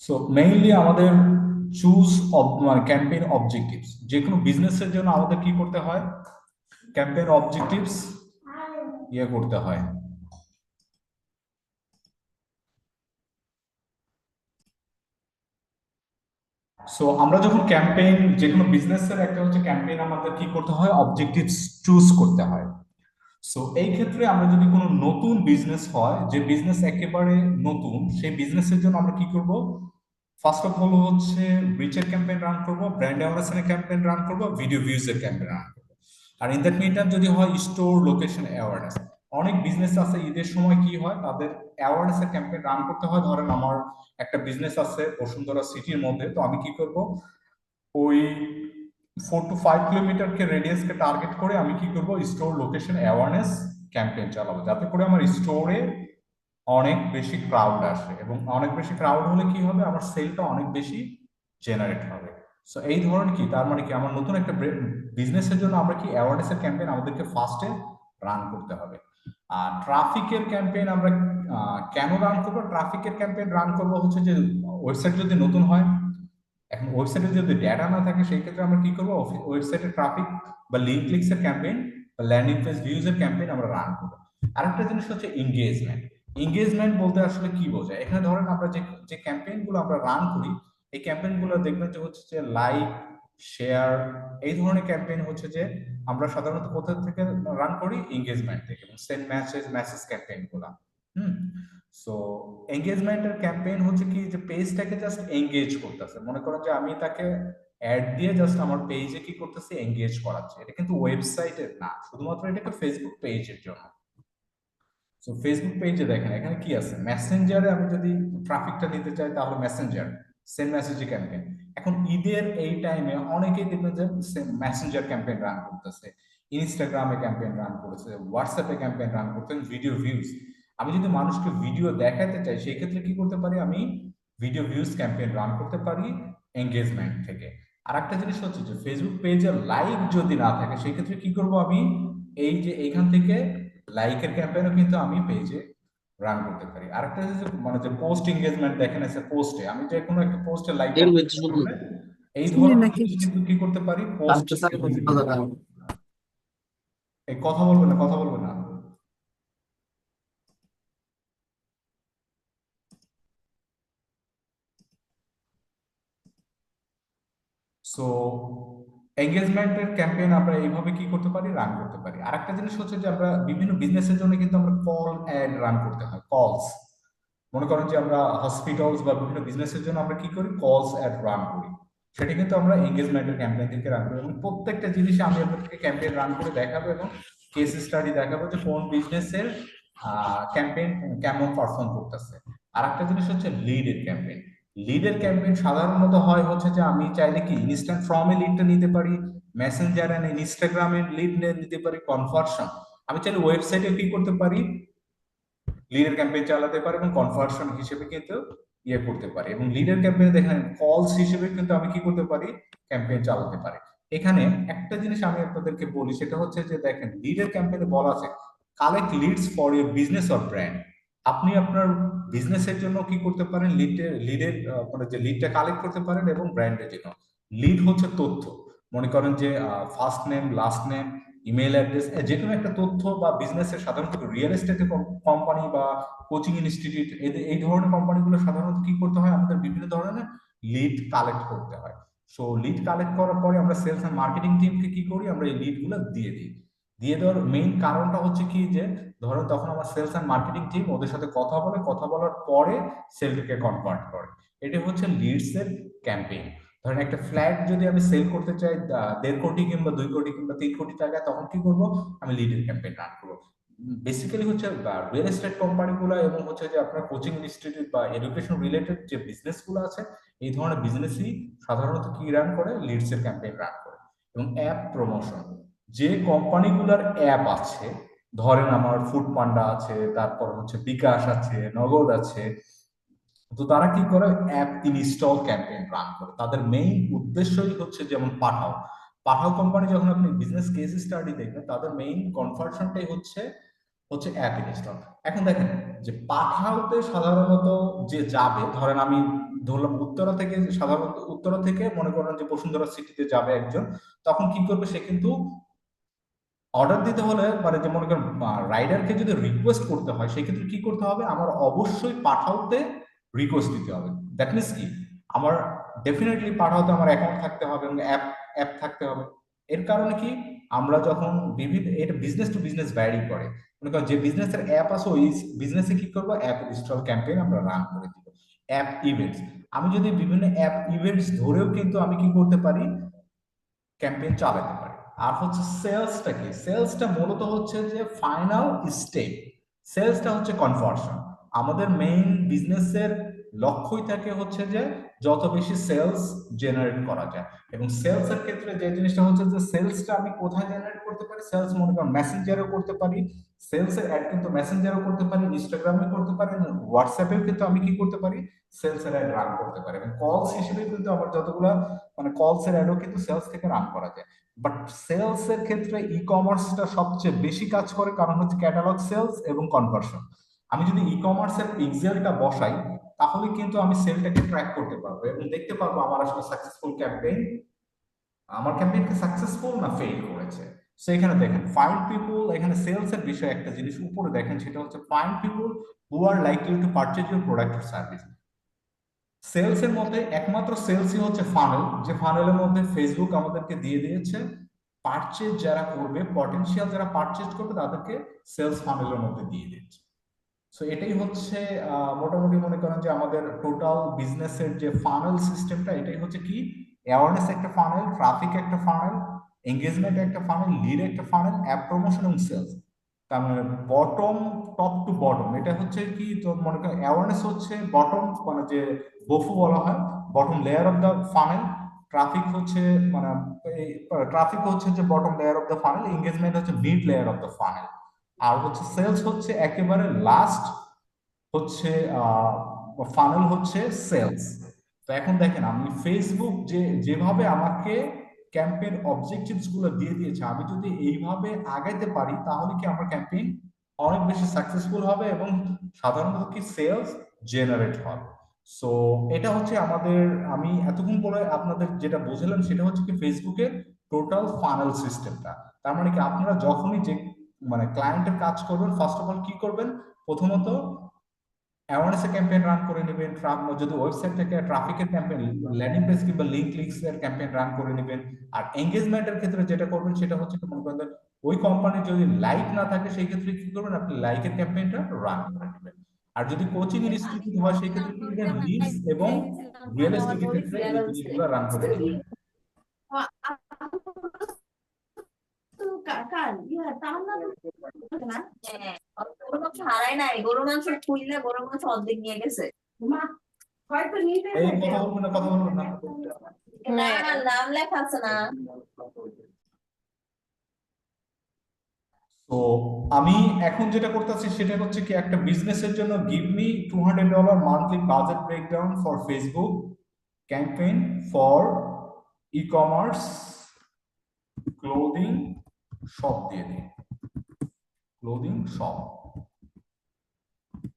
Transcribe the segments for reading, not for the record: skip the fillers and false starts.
So mainly আমাদের choose campaign objectives. যে কোনো বিজনেসের জন্য আমাদের কি করতে হয়? ক্যাম্পেইন অবজেক্টিভস করতে হয়। সো আমরা যখন ক্যাম্পেইন, যে কোনো বিজনেসের একটা হচ্ছে ক্যাম্পেইন, আমাদের কি করতে হয়? অবজেক্টিভস চুজ করতে হয়। সো এই ক্ষেত্রে আমরা যদি কোনো নতুন বিজনেস হয়, যে বিজনেস একেবারে নতুন, সেই বিজনেসের জন্য আমরা কি করব? ফার্স্ট অফ অল হচ্ছে রিচের ক্যাম্পেইন রান করব, ব্র্যান্ড অ্যাওয়ারনেসের ক্যাম্পেইন রান করব, ভিডিও ভিউজের ক্যাম্পেইন রান করব। আর ইন দ্যাট মিন যদি হয় স্টোর লোকেশন অ্যাওয়ারনেস। অনেক বিজনেস আছে ঈদের সময় কি হয়, তাদের অ্যাওয়ারনেসের ক্যাম্পেইন রান করতে হয়। ধরেন আমার একটা বিজনেস আছে বসুন্ধরা সিটির মধ্যে, তো আমি কি করব? ওই 4 to 5 কিলোমিটারকে রেডিয়াসকে টার্গেট করে আমি কি করব? স্টোর লোকেশন অ্যাওয়ারনেস ক্যাম্পেইন চালাবো, যাতে করে আমার স্টোরে অনেক বেশি ক্রাউড আসে, এবং অনেক বেশি ক্রাউড হলে কি হবে? আমার সেলটা অনেক বেশি জেনারেট হবে। সো এই ধরনের কি, তার মানে কি, আমার নতুন একটা বিজনেসের জন্য আমরা কি অ্যাওয়ারনেসের ক্যাম্পেইন আমাদেরকে ফার্স্টে রান করতে হবে। আর ট্রাফিকের ক্যাম্পেইন আমরা কেন রান করবো? ট্রাফিকের ক্যাম্পেইন রান করবো হচ্ছে যে ওয়েবসাইট যদি নতুন হয়, এখন ওয়েবসাইটে যদি ডেটা না থাকে, সেই ক্ষেত্রে আমরা কি করবো? ওয়েবসাইটে ট্রাফিক বা লিঙ্ক ক্লিকস এর ক্যাম্পেইন বা ল্যান্ডিং পেজ ভিউজ এর ক্যাম্পেইন আমরা রান করবো। আরেকটা জিনিস হচ্ছে এঙ্গেজমেন্ট। এঙ্গেজমেন্ট বলতে আসলে কি বোঝায়? এখানে ধরেন আমরা যে যে ক্যাম্পেইন গুলো আমরা রান করি, এই ক্যাম্পেইন গুলো দেখবেন যে হচ্ছে যে লাইক, শেয়ার, এই ধরনের ক্যাম্পেইন হচ্ছে যে আমরা সাধারণত কোথা থেকে রান করি? এঙ্গেজমেন্ট থেকে, এবং সেন্ড মেসেজ মেসেজ ক্যাম্পেইন গুলা। হুম। সো এঙ্গেজমেন্টের ক্যাম্পেইন হচ্ছে কি, যে পেজটাকে জাস্ট এঙ্গেজ করতেছে। মনে করেন যে আমি তাকে অ্যাড দিয়ে জাস্ট আমার পেজে কি করতেছি? এঙ্গেজ করাচ্ছি। এটা কিন্তু ওয়েবসাইটের না, শুধুমাত্র এটা একটা ফেসবুক পেজের জন্য। সো ফেসবুক পেজে দেখেন এখানে কি আছে? মেসেঞ্জারে আমি যদি ট্রাফিকটা নিতে চাই, তাহলে মেসেঞ্জার সেন্ড মেসেজ ক্যাম্পেইন। এখন ঈদের এই টাইমে অনেকেই দেখবেন যে মেসেঞ্জার ক্যাম্পেইন রান করতেছে, ইনস্টাগ্রামে ক্যাম্পেইন রান করেছে, হোয়াটসঅ্যাপে ক্যাম্পেইন রান করতেন, ভিডিও ভিউজ। আমি যদি মানুষকে ভিডিও দেখাতে চাই, সেই ক্ষেত্রে কি করতে পারি? আমি ভিডিও ভিউজ ক্যাম্পেইন রান করতে পারি এঙ্গেজমেন্ট থেকে। আর একটা জিনিস হচ্ছে যে ফেসবুক পেজে লাইক যদি না থাকে, সেই ক্ষেত্রে কি করব আমি? এই যে এইখান থেকে লাইকের ক্যাম্পেইনও কিন্তু আমি পেজে রান করতে পারি। আরেকটা হচ্ছে মানে যে পোস্ট এঙ্গেজমেন্ট, দেখেন আছে পোস্টে, আমি যে কোনো একটা পোস্টে লাইক এর কমপ্লিট মধ্যে শুধু করলে এই চিনি ধরনের নাকি জিনিস কিন্তু কি করতে পারি? পোস্ট কালকে স্যার করতে হবে। এই কথা বলবে না, কথা বলবে না। সো এঙ্গেজমেন্টের ক্যাম্পেইন আমরা এইভাবে কি করতে পারি? রান করতে পারি। আরেকটা জিনিস হচ্ছে যে আমরা বিভিন্ন বিজনেসের জন্য কিন্তু আমরা কল অ্যাড রান করতে হয়, কলস। মনে করেন যে আমরা হসপিটালস বা বিভিন্ন বিজনেসের জন্য আমরা কি করি? কলস অ্যাড রান করি। সেটা কিন্তু আমরা এঙ্গেজমেন্টের ক্যাম্পেইন থেকে রান করি, এবং প্রত্যেকটা জিনিসে আমি আপনাদেরকে ক্যাম্পেইন রান করে দেখাবো, এবং কেস স্টাডি দেখাবো যে কোন বিজনেসের ক্যাম্পেইন কেমন পারফর্ম করতেছে। আর একটা জিনিস হচ্ছে লিডের ক্যাম্পেইন। লিডের ক্যাম্পেইন সাধারণত হয় হচ্ছে যে আমি চাইলে কি ইনস্ট্যান্ট ফর্মে লিডটা নিতে পারি, মেসেঞ্জার এন্ড ইনস্টাগ্রামে লিড নিতে পারি, কনভার্সন। আমি চাইলে ওয়েবসাইটে কি করতে পারি? লিডের ক্যাম্পেইন চালাতে পারে, এবং কনভার্সন হিসেবে কিন্তু করতে পারে। এবং লিডের ক্যাম্পেইন দেখেন কলস হিসেবে কিন্তু আমি কি করতে পারি? ক্যাম্পেইন চালাতে পারি। এখানে একটা জিনিস আমি আপনাদেরকে বলি, সেটা হচ্ছে যে দেখেন লিডের ক্যাম্পেইনে বলা আছে collect leads for your business or brand. আপনি আপনার বিজনেসের জন্য কি করতে পারেন? লিডের মানে যে লিডটা কালেক্ট করতে পারেন, এবং ব্র্যান্ডের জন্য। লিড হচ্ছে তথ্য। মনে করেন যে first name, last name, email address, যে কোনো একটা তথ্য, বা বিজনেসের সাধারণত রিয়েল এস্টেটের কোম্পানি বা কোচিং ইনস্টিটিউট, এই ধরনের কোম্পানিগুলো সাধারণত কি করতে হয়? আমাদের বিভিন্ন ধরনের লিড কালেক্ট করতে হয়। সো লিড কালেক্ট করার পরে আমরা সেলস এন্ড মার্কেটিং টিমকে কি করি? আমরা এই লিড গুলো দিয়ে দিই। দিয়ে দেওয়ার মেইন কারণটা হচ্ছে কি, যে ধরো তখন আমার সেলস এন্ড মার্কেটিং টিম ওদের সাথে কথা বলে, কথা বলার পরে সেলটাকে কনভার্ট করে। এটা হচ্ছে লিডস এর ক্যাম্পেইন। ধরেন একটা ফ্ল্যাট যদি আমি সেল করতে চাই 1.5 কোটি কিংবা 2 কোটি কিংবা 3 কোটি টাকা, তখন কি করব? আমি লিডের ক্যাম্পেইন রান করবো। বেসিক্যালি হচ্ছে রিয়েল এস্টেট কোম্পানিগুলো, এবং হচ্ছে যে আপনার কোচিং ইনস্টিটিউট বা এডুকেশন রিলেটেড যে বিজনেস গুলো আছে, এই ধরনের বিজনেসই সাধারণত কি রান করে? লিডস এর ক্যাম্পেইন রান করে। এবং অ্যাপ প্রমোশন, যে কোম্পানিগুলোর অ্যাপ আছে, ধরেন আমার ফুড পান্ডা আছে, তারপর হচ্ছে বিকাশ আছে, নগদ আছে, তো তারা কি করে? অ্যাপ ইনস্টল ক্যাম্পেইন রান করে। তাদের মেইন উদ্দেশ্যই হচ্ছে, যেমন পাঠাও, পাঠাও কোম্পানি যখন আপনি বিজনেস কেস স্টাডি দেখবেন, তাদের মেইন কনভার্সনটাই হচ্ছে হচ্ছে অ্যাপ ইনস্টল। এখন দেখেন যে পাঠাওতে সাধারণত যে যাবে, ধরেন আমি ধরলাম উত্তরা থেকে, সাধারণত উত্তরা থেকে মনে করেন যে বসুন্ধরা সিটিতে যাবে একজন, তখন কি করবে সে কিন্তু অর্ডার দিতে হলে মানে যে মনে করেন রাইডারকে যদি রিকোয়েস্ট করতে হয় সেক্ষেত্রে কি করতে হবে, আমার অবশ্যই পাঠাওতে রিকোয়েস্ট দিতে হবে। দ্যাট মিনস কি, আমার ডেফিনেটলি পাঠাওতে আমার অ্যাকাউন্ট থাকতে হবে এবং অ্যাপ অ্যাপ থাকতে হবে। এর কারণে কি, আমরা যখন বিভিন্ন, এটা বিজনেস টু বিজনেস ভ্যারি করে, মনে করেন যে বিজনেসের অ্যাপ আছে ওই বিজনেসে কি করবো, অ্যাপ ইনস্টল ক্যাম্পেইন আমরা রান করে দিব। অ্যাপ ইভেন্টস, আমি যদি বিভিন্ন অ্যাপ ইভেন্টস ধরেও কিন্তু আমি কি করতে পারি, ক্যাম্পেইন চালাতে পারে। আর হচ্ছে সেলসটা কি, সেলসটা মূলত হচ্ছে যে ফাইনাল স্টেপ, সেলসটা হচ্ছে কনভার্সন। আমাদের মেইন বিজনেসের লক্ষ্যই থাকে হচ্ছে যে যত বেশি সেলস জেনারেট করা যায়। এবং সেলস এর ক্ষেত্রে যে জিনিসটা হচ্ছে যে সেলসটা আমি কোথায় জেনারেট করতে পারি, সেলস মনে করেন মেসেঞ্জারেও করতে পারি, সেলস এর অ্যাড কিন্তু মেসেঞ্জারেও করতে পারি, ইনস্টাগ্রামে করতে পারি, হোয়াটসঅ্যাপেও কিন্তু আমি কি করতে পারি, সেলস এর অ্যাড রান করতে পারি। এবং কলস হিসেবে কিন্তু আমার যতগুলো মানে কলস এর অ্যাডও কিন্তু সেলস থেকে রান করা যায়। বাট সেলস এর ক্ষেত্রে ই কমার্সটা সবচেয়ে বেশি কাজ করে, কারণ হচ্ছে ক্যাটালগ সেলস এবং কনভার্সন। আমি যদি ই কমার্সের পিক্সেলটা বসাই তাহলে কিন্তু আমি সেলটাকে ট্র্যাক করতে পারবো এবং দেখতে পারবো আমার আসলে সাকসেসফুল ক্যাম্পেইন, আমার ক্যাম্পেইনটা সাকসেসফুল না ফেল করেছে। সো এখানে দেখেন ফাইন্ড পিপল, এখানে সেলস এর বিষয়ে একটা জিনিস উপরে দেখেন, সেটা হচ্ছে find people who are likely to purchase your product or service. Sales এর মধ্যে একমাত্র সেলসই হচ্ছে ফানেল, যে ফানেলের মধ্যে ফেসবুক আমাদেরকে দিয়ে দিয়েছে পারচেজ যারা করবে, পটেনশিয়াল যারা পারচেজ করবে তাদেরকে সেলস ফানেলের মধ্যে দিয়ে দিয়েছে। সো এটাই হচ্ছে মোটামুটি মনে করেন যে আমাদের টোটাল বিজনেসের যে ফানেল সিস্টেমটা, এটাই হচ্ছে কি, অ্যাওয়ারনেস একটা ফানেল, ট্রাফিক একটা ফানেল, এঙ্গেজমেন্ট একটা ফানেল, লিড একটা ফানেল, অ্যাপ প্রমোশন এবং সেলস। তার মানে বটম, টপ টু বটম, এটা হচ্ছে কি, তো মনে করেন অ্যাওয়ারনেস হচ্ছে বটম, মানে যে বফু বলা হয়, bottom layer of the funnel. Traffic হচ্ছে মানে ট্রাফিক হচ্ছে যে bottom layer of the funnel, engagement হচ্ছে mid layer of the funnel, আর হচ্ছে সেলস হচ্ছে একেবারে লাস্ট হচ্ছে ফানেল হচ্ছে সেলস। তো এখন দেখেন আমি ফেসবুক যে যেভাবে আমাকে ক্যাম্পেইন অবজেক্টিভস গুলো দিয়ে দিয়েছে, আমি যদি এইভাবে আগাইতে পারি তাহলে কি আমার ক্যাম্পেইন অনেক বেশি সাকসেসফুল হবে এবং সাধারণত কি সেলস জেনারেট হবে। সো এটা হচ্ছে আমাদের, আমি এতক্ষণ পরে আপনাদের যেটা বোঝালাম সেটা হচ্ছে কি ফেসবুকের টোটাল ফানেল সিস্টেমটা। তার মানে কি আপনারা যখনই যে মানে ক্লায়েন্টের কাজ করবেন, ফার্স্ট অফ অল কি করবেন, প্রথমত অ্যাওয়ারনেস ক্যাম্পেইন রান করে নেবেন, যদি ওয়েবসাইট থেকে ট্রাফিকের ক্যাম্পেইন, ল্যান্ডিং পেজ কিংবা লিঙ্ক ক্লিকস এর ক্যাম্পেইন রান করে নেবেন। আর এঙ্গেজমেন্টের ক্ষেত্রে যেটা করবেন সেটা হচ্ছে মনে করেন ওই কোম্পানির যদি লাইক না থাকে সেই ক্ষেত্রে কি করবেন, আপনি লাইকের ক্যাম্পেইনটা রান করে নেবেন। আর যদি কোচিং ইনস্টিটিউট হয় সেই ক্ষেত্রে কি করবেন, লিডস এবং রিয়েল এস্টেটের ক্ষেত্রে এই জিনিসগুলো রান করে নেবেন। হ্যাঁ, গরুর মাংস হারায় নাই, গরুর মাংস খুললে গরুর মাংস অর্ধেক নিয়ে গেছে। এই কথা বলবেন না, কথা বলবেন না। না, নাম লেখা আছে না। তো আমি এখন যেটা করতেছি সেটা হচ্ছে কি, একটা বিজনেসের জন্য give me $200 monthly budget breakdown for Facebook campaign for e commerce clothing shop দিয়ে দিই, ক্লোদিং শপ,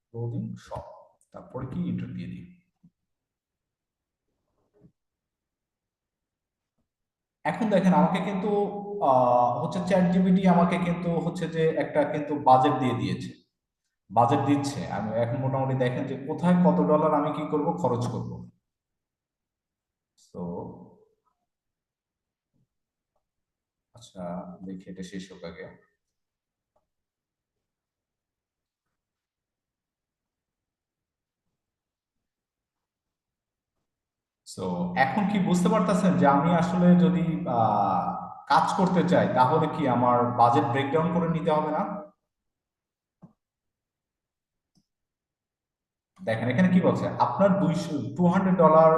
ক্লোদিং শপ, তারপরে কি ইন্টার দিয়ে দিই। এখন দেখেন আমাকে কিন্তু হচ্ছে চ্যাট জিপিটি আমাকে কিন্তু হচ্ছে যে একটা কিন্তু বাজেট দিয়ে দিয়েছে, বাজেট দিচ্ছে। আমি এখন মোটামুটি দেখেন যে কোথায় কত ডলার আমি কি করব, খরচ করব। তো আচ্ছা, দেখি এটা শেষ হোক আগে। তো এখন কি বুঝতে পারতেছেন যে আমি আসলে যদি কাজ করতে চাই তাহলে কি আমার বাজেট ব্রেকডাউন করে নিতে হবে না? দেখেন এখানে কি বলছে, আপনার $200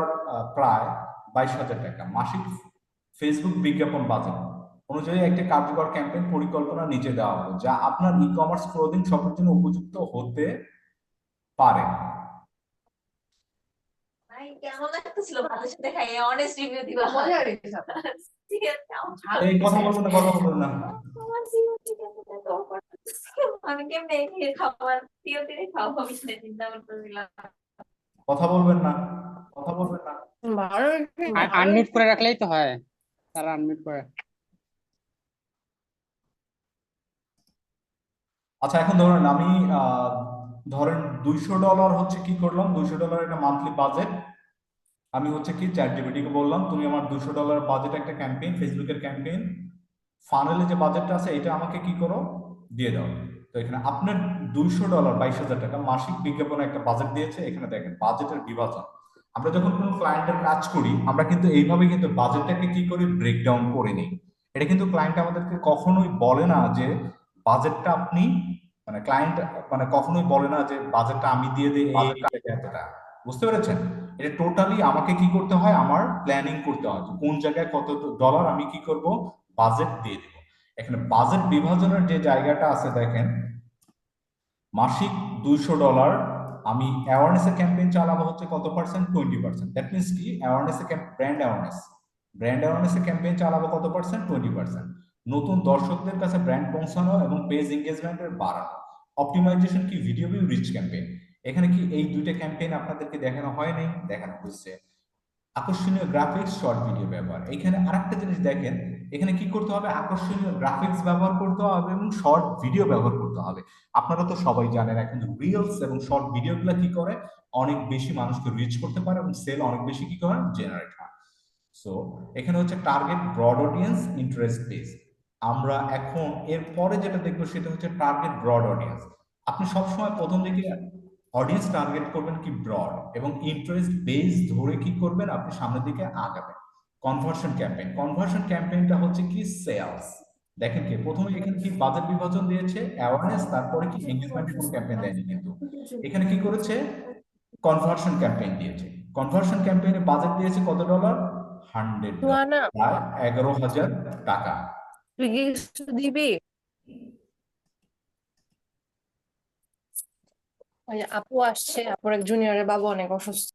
প্রায় 22,000 টাকা মাসিক ফেসবুক বিজ্ঞাপন বাজেট অনুযায়ী একটি কার্যকর ক্যাম্পেইন পরিকল্পনা নিচে দেওয়া হলো, যা আপনার ই কমার্স ক্লোদিং শপের জন্য উপযুক্ত হতে পারে। ভাই কেমন লাগতেছিল ভাতের সাথে খাইয়ে, অনেস্ট রিভিউ দিবা। মজা হয়েছে। এই কথা বলবেন না, কথা বলবেন না। আমার জীবন থেকে এত আমি কেমনে এই খাবার তিরে খাওয়া আমি সেটা চিন্তা করতেছিলাম। কথা বলবেন না, কথা বলবেন না। ভালো। ভালো আনমিউট করে রাখলেই তো হয়, তারা আনমিউট করে। আচ্ছা এখন ধরেন আমি ধরেন $200 হচ্ছে কি করলাম, $200 একটা মান্থলি বাজেট। আমি হচ্ছে কি চ্যাট জিপিটিকে বললাম তুমি আমার $200 বাজেট একটা ক্যাম্পেইন, ফেসবুকের ক্যাম্পেইন ফানেলে যে বাজেটটা আছে এটা আমাকে কি করো দিয়ে দাও। তো এখানে আপনার $200 22,000 মাসিক বিজ্ঞাপনে একটা বাজেট দিয়েছে। এখানে দেখেন বাজেটের বিভাজন। আমরা যখন কোনো ক্লায়েন্টের কাজ করি আমরা কিন্তু এইভাবে কিন্তু বাজেটটাকে কি করি ব্রেকডাউন করে নিই। এটা কিন্তু ক্লায়েন্ট আমাদেরকে কখনোই বলে না যে বাজেটটা আপনি মানে ক্লায়েন্ট মানে কখনোই বলে না যে বাজেটটা আমি দিয়ে দিই এই টাকা এতটা। বুঝতে পেরেছেন? এটা টোটালি আমাকে কি করতে হয়, আমার প্ল্যানিং করতে হয় যে কোন জায়গায় কত ডলার আমি কি করব বাজেট দিয়ে দেব। এখানে বাজেট বিভাজনের যে জায়গাটা আছে দেখেন, মাসিক $200 আমি অ্যাওয়ারনেস ক্যাম্পেইন চালাবো হচ্ছে কত পার্সেন্ট, 20%। দ্যাট মিনস কি awareness brand awareness, brand awareness campaign চালাবো কত পার্সেন্ট, 20%। নতুন দর্শকদের কাছে ব্র্যান্ড পৌঁছানো এবং পেজ এঙ্গেজমেন্টের বাড়ানো। অপটিমাইজেশন কি ভিডিও ভিউ রিচ ক্যাম্পেইন। এখানে কি এই দুইটা ক্যাম্পেইন আপনাদেরকে দেখানো হয় নাই, দেখানো হচ্ছে। আকর্ষণীয় গ্রাফিক্স শর্ট ভিডিও ব্যবহার। এখানে আরেকটা জিনিস দেখেন, এখানে কি করতে হবে আকর্ষণীয় গ্রাফিক্স ব্যবহার করতে হবে এবং শর্ট ভিডিও ব্যবহার করতে হবে। আপনারা তো সবাই জানেন এখন রিলস এবং শর্ট ভিডিওগুলো কি করে অনেক বেশি মানুষকে রিচ করতে পারে এবং সেল অনেক বেশি কি করে জেনারেট হয়। সো এখানে হচ্ছে target broad audience interest base. আমরা এখন এর পরে যেটা দেখবো সেটা হচ্ছে টার্গেট ব্রড অডিয়েন্স। আপনি সবসময় প্রথম দিকে অডিয়েন্স টার্গেট করবেন কি ব্রড এবং ইন্টারেস্ট বেস ধরে কি করবেন আপনি সামনের দিকে আগাবেন। কনভার্সন ক্যাম্পেইন, কনভার্সন ক্যাম্পেইনটা হচ্ছে কি সেলস। দেখেন কি প্রথমে এখানে কি বাজেট বিভাজন দিয়েছে অ্যাওয়ারনেস, তারপরে কি এঙ্গেজমেন্টের কোনো ক্যাম্পেইন দেয়নি, কিন্তু এখানে কি করেছে কনভার্সন ক্যাম্পেইন দিয়েছে। কনভার্সন ক্যাম্পেইনে বাজেট দিয়েছে কত ডলার, $100, সুহানা, প্রায় 11,000 টাকা। তুই কি কিছু দিবি? ওই যে আপু আসছে, আপুর এক জুনিয়রের বাবা অনেক অসুস্থ।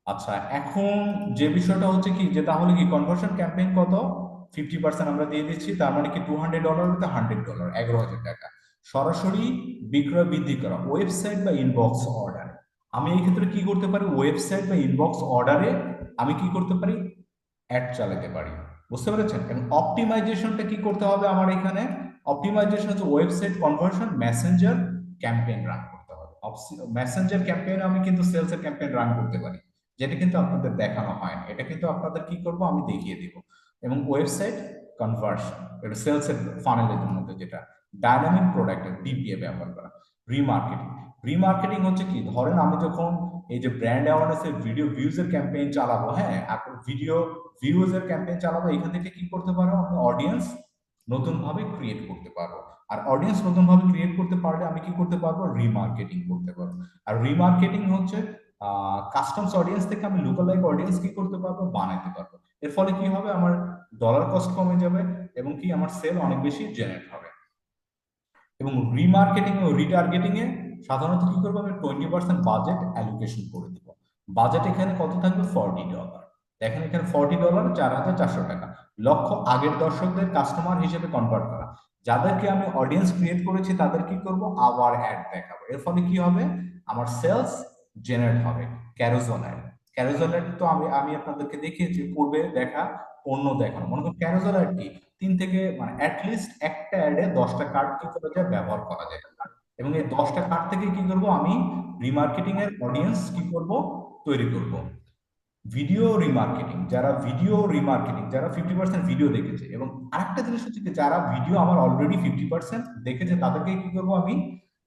আচ্ছা এখন যে বিষয়টা হচ্ছে কি যে তাহলে কি কনভার্সন ক্যাম্পেইন কত, 50% আমরা দিয়ে দিচ্ছি, তার মানে কি $200 $100, 11,000 টাকা। সরাসরি বিক্রয় বৃদ্ধি করা ওয়েবসাইট বা ইনবক্স অর্ডার। আমি এই ক্ষেত্রে কি করতে পারি, ওয়েবসাইট বা ইনবক্স অর্ডারে আমি কি করতে পারি অ্যাড চালাতে পারি। বুঝতে পেরেছেন? এবং অপটিমাইজেশনটা কি করতে হবে আমার এখানে, অপটিমাইজেশন হচ্ছে website conversion Messenger campaign run করতে হবে। মেসেঞ্জার ক্যাম্পেইন আমি কিন্তু সেলস এর ক্যাম্পেইন রান করতে পারি, যেটা কিন্তু আপনাদের দেখানো হয় না। এটা কিন্তু আপনাদের কি করব আমি দেখিয়ে দিব। এবং ওয়েবসাইট কনভার্সন এটা সেলস এর ফানেলের মধ্যে যেটা ডাইনামিক প্রোডাক্টের ডিপিএ ব্যবহার করা। রিমার্কেটিং, রিমার্কেটিং হচ্ছে কি ধরেন আমি যখন এই যে ব্র্যান্ড অ্যাওয়ারনেস এর ভিডিও ভিউজ এর ক্যাম্পেইন চালাবো, হ্যাঁ আপনি ভিডিও ভিউজ এর ক্যাম্পেইন চালাবো, এখান থেকে কি করতে পারো আপনি অডিয়েন্স নতুন ভাবে ক্রিয়েট করতে পারবো। আর অডিয়েন্স নতুন ভাবে ক্রিয়েট করতে পারলে আমি কি করতে পারবো রিমার্কেটিং করতে পারবো। আর রিমার্কেটিং হচ্ছে কাস্টমস অডিয়েন্স থেকে আমি লোকালাইক অডিয়েন্স কি করতে পারবো বানাইতে পারবো। এর ফলে কি হবে আমার ডলার কস্ট কমে যাবে এবং কি আমার সেল অনেক বেশি জেনারেট হবে। এবং রিমার্কেটিং ও রিটার্গেটিং এ সাধারণত কি করবো আমি 20% বাজেট অ্যালোকেশন করে দিব। বাজেট এখানে কত থাকবে $40। দেখেন এখানে $40 4,400 টাকা। লক্ষ্য আগের দর্শকদের কাস্টমার হিসেবে কনভার্ট করা। যাদেরকে আমি অডিয়েন্স ক্রিয়েট করেছি তাদের কি করব আবার অ্যাড দেখাবো। এর ফলে কি হবে আমার সেলস জেনারেট হবে। ক্যারোজল অ্যাড, ক্যারোজল অ্যাড তো আমি আমি আপনাদেরকে দেখিয়েছি পূর্বে দেখা পণ্য দেখানো। মনে করুন ক্যারোজল অ্যাড কি 3 থেকে মানে অ্যাটলিস্ট একটা অ্যাডে 10টা কার্ড কি করা যায় ব্যবহার করা যায়। এবং এই 10টা কার্ড থেকে কি করব আমি রিমার্কেটিং এর অডিয়েন্স কি করব তৈরি করব। ভিডিও রিমার্কেটিং, যারা ভিডিও রিমার্কেটিং যারা 50% ভিডিও দেখেছে এবং আরেকটা জিনিস হচ্ছে কি যারা ভিডিও আমার অলরেডি 50% দেখেছে তাদেরকে কি করব আমি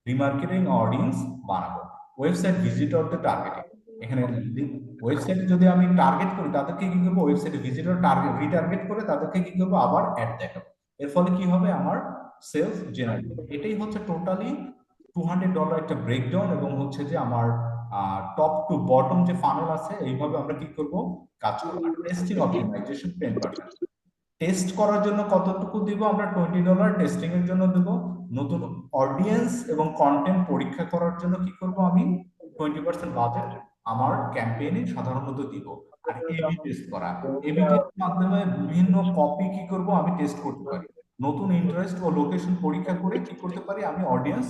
রিমার্কেটিং অডিয়েন্স বানাবো। ওয়েবসাইট ভিজিটরদের টার্গেটিং, এখানে ওয়েবসাইটে যদি আমি টার্গেট করি তাদেরকে কি করবো ওয়েবসাইটে ভিজিটর টার্গেট রিটার্গেট করে তাদেরকে কি করবো আবার অ্যাড দেখাবো। এর ফলে কি হবে আমার সেলস জেনারেট হবে। এটাই হচ্ছে টোটালি $200 একটা ব্রেকডাউন এবং হচ্ছে যে আমার টপ টু বটম যে ফানেল আছে এইভাবে আমরা কি করব কাজ করব। Testing optimisation 10%। টেস্ট করার জন্য কতটুকু দিব আমরা $20, টেস্টিং এর জন্য দেব। নতুন অডিয়েন্স এবং কন্টেন্ট পরীক্ষা করার জন্য কি করব আমি 20% বাজেট আমার ক্যাম্পেইনে সাধারণত দিব। আর এবি টেস্ট করা, এবি টেস্টের মাধ্যমে বিভিন্ন কপি কি করব আমি টেস্ট করতে পারি, নতুন ইন্টারেস্ট ও লোকেশন পরীক্ষা করে কি করতে পারি আমি অডিয়েন্স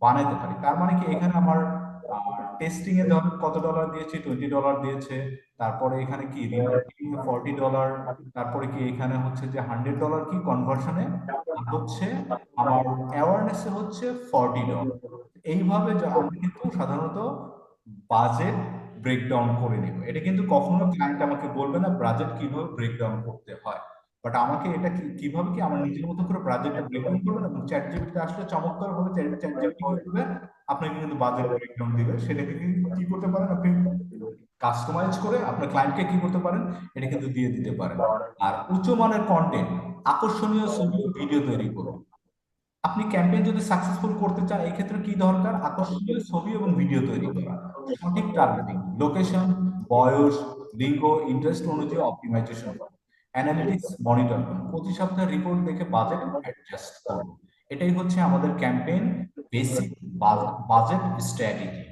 বানাইতে পারি। তার মানে কি এখানে আমার টেস্টিং এ ধরেন কত ডলার দিয়েছি, $20 দিয়েছে, তারপরে এখানে কি রিমার্কেটিং এ $40, তারপরে কি এখানে হচ্ছে যে $100 কি কনভার্সনে, আর হচ্ছে আমার অ্যাওয়ারনেস এ হচ্ছে $40। এইভাবে আমরা কিন্তু সাধারণত বাজেট ব্রেকডাউন করে নেব। এটা কিন্তু কখনো ক্লায়েন্ট আমাকে বলবে না বাজেট কিভাবে ব্রেকডাউন করতে হয়, বাট আমাকে এটা কিভাবে কি আমার নিজের মতো করে বাজেটটা ব্রেকডাউন করবেন, এবং চ্যাট জিপিটি আসলে চমৎকার ভাবে চ্যাট জিপিটি কি করবে আপনাকে কিন্তু বাজেট ব্রেকডাউন দিবে, সেটাকে কিন্তু কি করতে পারেন আপনি কাস্টমাইজ করে আপনার ক্লায়েন্টকে কি করতে পারেন এটা কিন্তু দিয়ে দিতে পারেন। আর উচ্চমানের কন্টেন্ট, আকর্ষণীয় ছবি ও ভিডিও তৈরি করুন। আপনি ক্যাম্পেইন যদি সাকসেসফুল করতে চান এই ক্ষেত্রে কি দরকার, আকর্ষণীয় ছবি এবং ভিডিও তৈরি করা, সঠিক টার্গেটিং, লোকেশন, বয়স, লিঙ্গ, ইন্টারেস্ট অনুযায়ী অপটিমাইজেশন, অ্যানালিটিক্স মনিটর করুন, প্রতি সপ্তাহে রিপোর্ট দেখে বাজেট অ্যাডজাস্ট করুন। এটাই হচ্ছে আমাদের ক্যাম্পেইন বেসিক বাজেট স্ট্র্যাটেজি।